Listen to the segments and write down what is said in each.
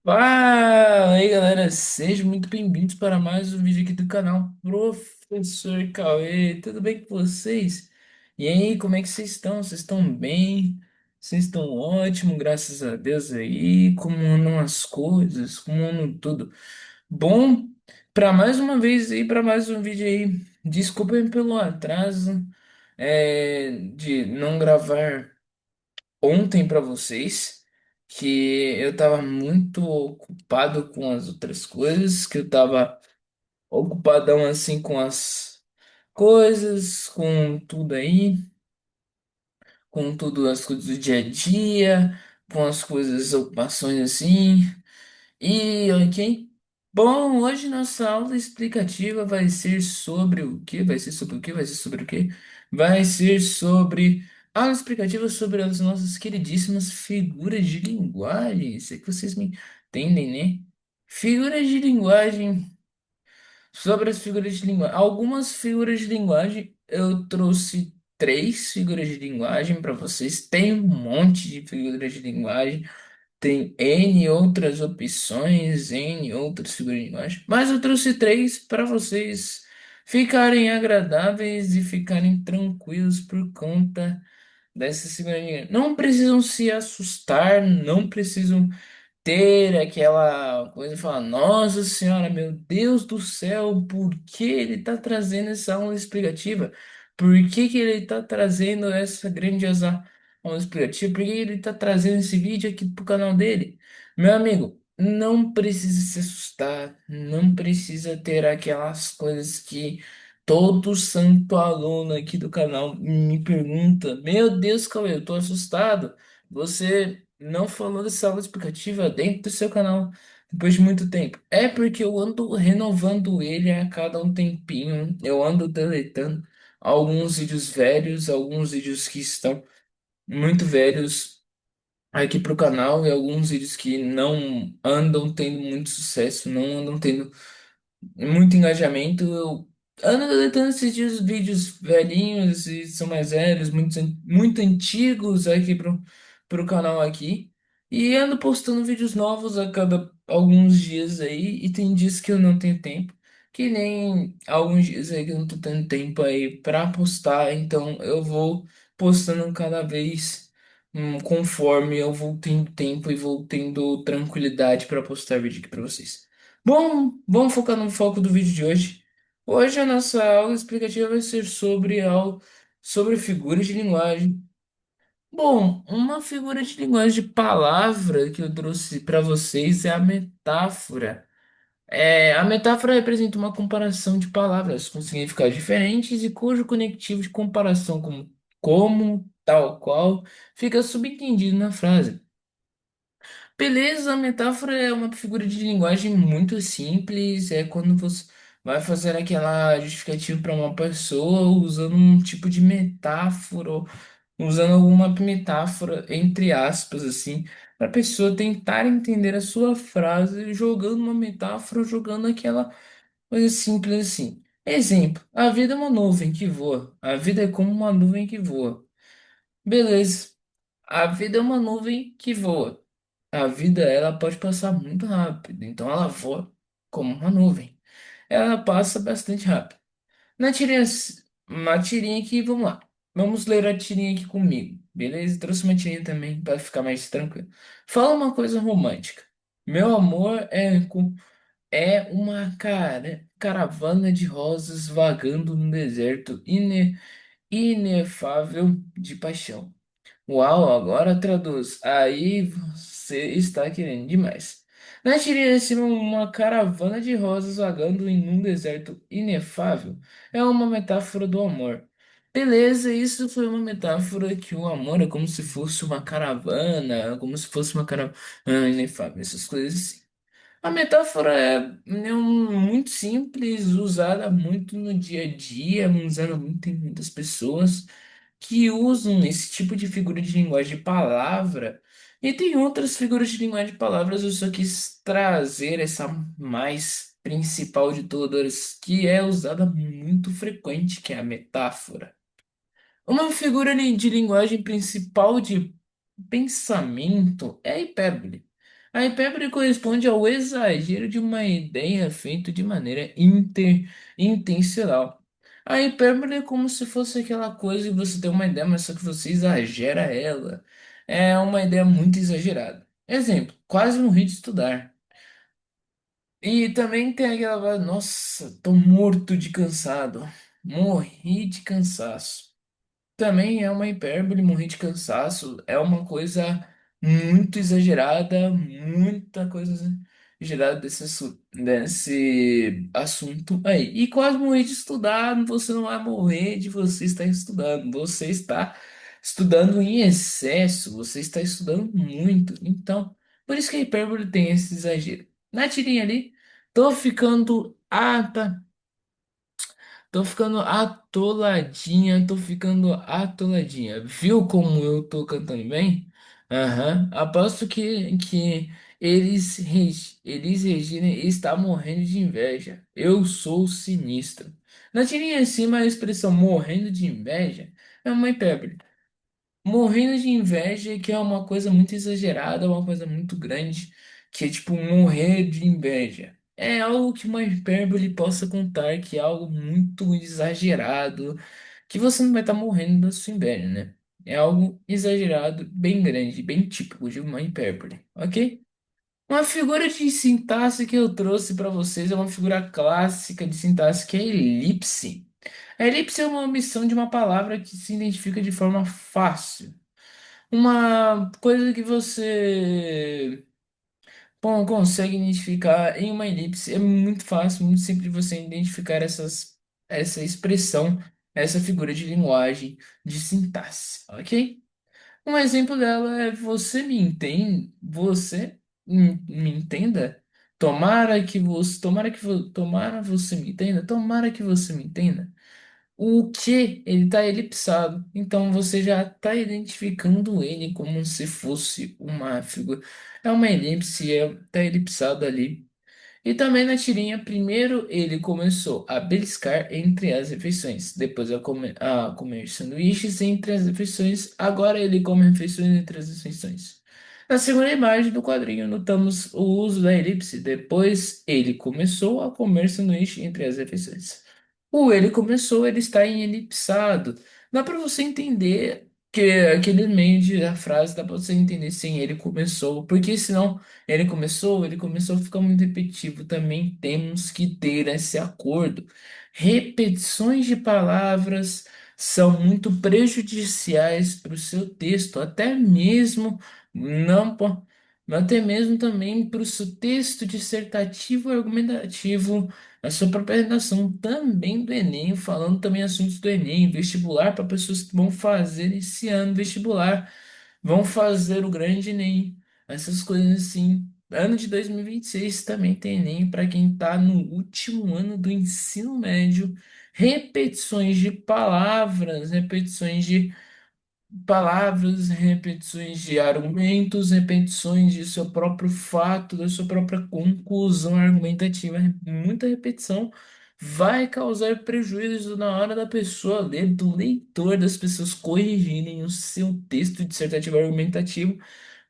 Fala aí galera, sejam muito bem-vindos para mais um vídeo aqui do canal Professor Cauê. Tudo bem com vocês? E aí, como é que vocês estão? Vocês estão bem? Vocês estão ótimo, graças a Deus aí. Como andam as coisas? Como andam tudo? Bom, para mais uma vez aí, para mais um vídeo aí. Desculpem pelo atraso de não gravar ontem para vocês que eu tava muito ocupado com as outras coisas, que eu tava ocupadão assim com as coisas, com tudo aí, com tudo as coisas do dia a dia, com as coisas, ocupações assim. E ok. Bom, hoje nossa aula explicativa vai ser sobre o quê? Vai ser sobre o quê? Vai ser sobre o quê? Vai ser sobre aula explicativa sobre as nossas queridíssimas figuras de linguagem. Sei que vocês me entendem, né? Figuras de linguagem. Sobre as figuras de linguagem. Algumas figuras de linguagem. Eu trouxe três figuras de linguagem para vocês. Tem um monte de figuras de linguagem. Tem N outras opções, N outras figuras de linguagem, mas eu trouxe três para vocês ficarem agradáveis e ficarem tranquilos por conta dessas figuras de linguagem. Não precisam se assustar, não precisam ter aquela coisa de falar, Nossa Senhora, meu Deus do céu, por que ele está trazendo essa aula explicativa? Por que ele está trazendo essa grandiosa aula explicativa? Por que ele está trazendo esse vídeo aqui pro canal dele? Meu amigo, não precisa se assustar, não precisa ter aquelas coisas que todo santo aluno aqui do canal me pergunta, Meu Deus, Cauê, eu tô assustado. Você não falou dessa aula explicativa dentro do seu canal depois de muito tempo. É porque eu ando renovando ele a cada um tempinho. Eu ando deletando alguns vídeos velhos, alguns vídeos que estão muito velhos aqui pro canal e alguns vídeos que não andam tendo muito sucesso, não andam tendo muito engajamento. Eu ando deletando esses vídeos velhinhos e são mais velhos, muito antigos aqui pro canal aqui. E ando postando vídeos novos a cada alguns dias aí. E tem dias que eu não tenho tempo. Que nem alguns dias aí que eu não tô tendo tempo aí pra postar. Então eu vou postando cada vez conforme eu vou tendo tempo e vou tendo tranquilidade para postar vídeo aqui pra vocês. Bom, vamos focar no foco do vídeo de hoje. Hoje a nossa aula explicativa vai ser sobre figuras de linguagem. Bom, uma figura de linguagem de palavra que eu trouxe para vocês é a metáfora. A metáfora representa uma comparação de palavras com significados diferentes e cujo conectivo de comparação como, tal qual, fica subentendido na frase. Beleza, a metáfora é uma figura de linguagem muito simples. É quando você vai fazer aquela justificativa para uma pessoa usando um tipo de metáfora, usando alguma metáfora, entre aspas, assim, para a pessoa tentar entender a sua frase, jogando uma metáfora, jogando aquela coisa simples assim. Exemplo: a vida é uma nuvem que voa. A vida é como uma nuvem que voa. Beleza. A vida é uma nuvem que voa. A vida, ela pode passar muito rápido, então ela voa como uma nuvem. Ela passa bastante rápido. Na tirinha, uma tirinha aqui, vamos lá. Vamos ler a tirinha aqui comigo, beleza? Trouxe uma tirinha também para ficar mais tranquilo. Fala uma coisa romântica. Meu amor é uma caravana de rosas vagando no deserto inefável de paixão. Uau, agora traduz. Aí você está querendo demais. Na tirinha de cima, uma caravana de rosas vagando em um deserto inefável é uma metáfora do amor. Beleza, isso foi uma metáfora que o amor é como se fosse uma caravana, como se fosse uma caravana inefável, essas coisas assim. A metáfora muito simples, usada muito no dia a dia, usada muito em muitas pessoas que usam esse tipo de figura de linguagem de palavra. E tem outras figuras de linguagem de palavras, eu só quis trazer essa mais principal de todas, que é usada muito frequente, que é a metáfora. Uma figura de linguagem principal de pensamento é a hipérbole. A hipérbole corresponde ao exagero de uma ideia feito de maneira intencional. A hipérbole é como se fosse aquela coisa que você tem uma ideia, mas só que você exagera ela. É uma ideia muito exagerada. Exemplo, quase morri de estudar. E também tem aquela, nossa, tô morto de cansado. Morri de cansaço. Também é uma hipérbole, morrer de cansaço. É uma coisa muito exagerada, muita coisa exagerada desse assunto aí. E quase morrer de estudar, você não vai morrer de você estar estudando. Você está estudando em excesso, você está estudando muito. Então, por isso que a hipérbole tem esse exagero. Na tirinha ali, tô ficando. Ah, tá. Tô ficando atoladinha, tô ficando atoladinha. Viu como eu tô cantando bem? Aham. Aposto que Elis Regina está morrendo de inveja. Eu sou sinistro. Na tirinha acima, a expressão morrendo de inveja é uma hipérbole. Morrendo de inveja, que é uma coisa muito exagerada, uma coisa muito grande, que é tipo morrer de inveja. É algo que uma hipérbole possa contar, que é algo muito exagerado, que você não vai estar morrendo da sua inveja, né? É algo exagerado, bem grande, bem típico de uma hipérbole, ok? Uma figura de sintaxe que eu trouxe para vocês é uma figura clássica de sintaxe que é a elipse. A elipse é uma omissão de uma palavra que se identifica de forma fácil. Uma coisa que você consegue identificar em uma elipse é muito fácil, muito simples de você identificar essa expressão, essa figura de linguagem de sintaxe, ok? Um exemplo dela é você me entenda. Tomara você me entenda, tomara que você me entenda. O que ele está elipsado. Então você já está identificando ele como se fosse uma figura. É uma elipse, está elipsado ali. E também na tirinha, primeiro ele começou a beliscar entre as refeições, depois a comer sanduíches entre as refeições, agora ele come refeições entre as refeições. Na segunda imagem do quadrinho, notamos o uso da elipse, depois ele começou a comer sanduíche entre as refeições. O ele começou, ele está em elipsado. Dá para você entender que aquele meio da frase, dá para você entender sim, ele começou, porque senão. Ele começou a ficar muito repetitivo. Também temos que ter esse acordo. Repetições de palavras são muito prejudiciais para o seu texto, até mesmo não, até mesmo também para o seu texto dissertativo e argumentativo, a sua própria redação também do Enem, falando também assuntos do Enem, vestibular para pessoas que vão fazer esse ano vestibular, vão fazer o grande Enem. Essas coisas assim. Ano de 2026 também tem Enem para quem está no último ano do ensino médio. Repetições de palavras, repetições de argumentos, repetições de seu próprio fato, da sua própria conclusão argumentativa. Muita repetição vai causar prejuízo na hora da pessoa ler, do leitor, das pessoas corrigirem o seu texto dissertativo argumentativo.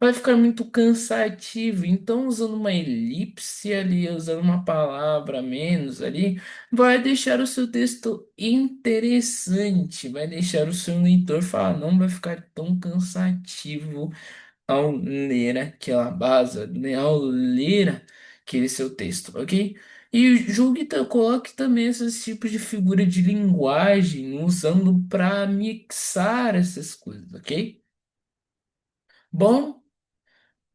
Vai ficar muito cansativo. Então, usando uma elipse ali, usando uma palavra a menos ali, vai deixar o seu texto interessante, vai deixar o seu leitor falar, não vai ficar tão cansativo ao ler aquela base, né, ao ler aquele seu texto, ok? E coloque também esses tipos de figura de linguagem usando para mixar essas coisas, ok? Bom.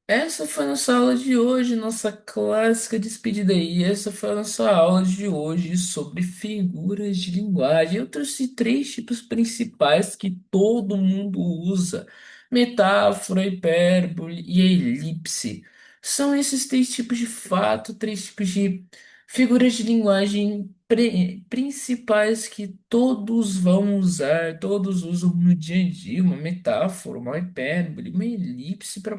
Essa foi a nossa aula de hoje, nossa clássica despedida aí. Essa foi a nossa aula de hoje sobre figuras de linguagem. Eu trouxe três tipos principais que todo mundo usa: metáfora, hipérbole e elipse. São esses três tipos de fato, três tipos de figuras de linguagem principais que todos vão usar, todos usam no dia a dia, uma metáfora, uma hipérbole, uma elipse para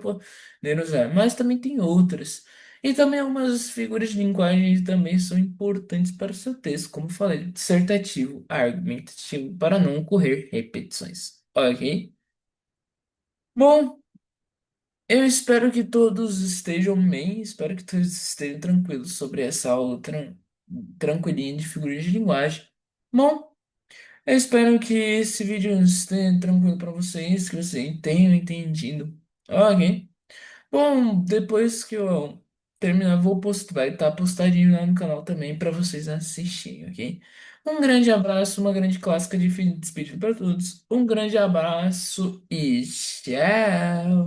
menos é, mas também tem outras. E também algumas figuras de linguagem também são importantes para o seu texto, como falei, dissertativo, argumentativo, para não ocorrer repetições. Ok? Bom, Eu espero que todos estejam bem, espero que todos estejam tranquilos sobre essa aula tranquilinha de figuras de linguagem. Bom, eu espero que esse vídeo esteja tranquilo para vocês, que vocês tenham entendido. Ok? Bom, depois que eu terminar, vai estar postadinho lá no canal também para vocês assistirem, ok? Um grande abraço, uma grande clássica de fim de despedida para todos. Um grande abraço e tchau!